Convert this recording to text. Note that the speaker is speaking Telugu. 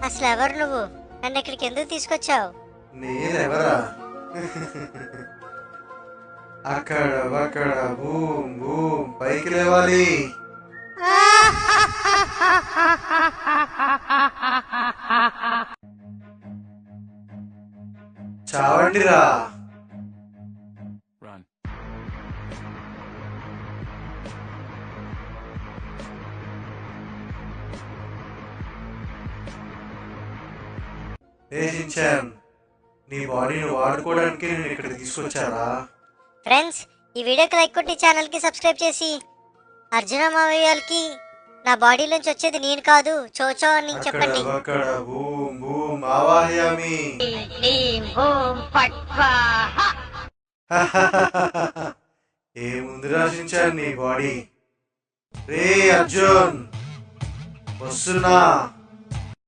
అసలు ఎవరు నువ్వు? నన్ను ఇక్కడికి ఎందుకు తీసుకొచ్చావు? నేనెవరా? అక్కడ అక్కడ బూమ్ బూమ్ పైకి లేవాలి. చావండిరా. నీ బాడీని వాడుకోవడానికి నేను ఇక్కడ తీసుకొచ్చారా? ఫ్రెండ్స్, ఈ వీడియోకి లైక్ కొట్టి ఛానల్కి సబ్స్క్రైబ్ చేసి అర్జున మావయ్యకి నా బాడీలోంచి వచ్చేది నేను కాదు చోచో అని చెప్పండి. అక్కడ బూమ్ బూమ్ ఆవాహయామి. ఏముంది రాశించాను నీ బాడీ. రే అర్జున్ వస్తున్నా.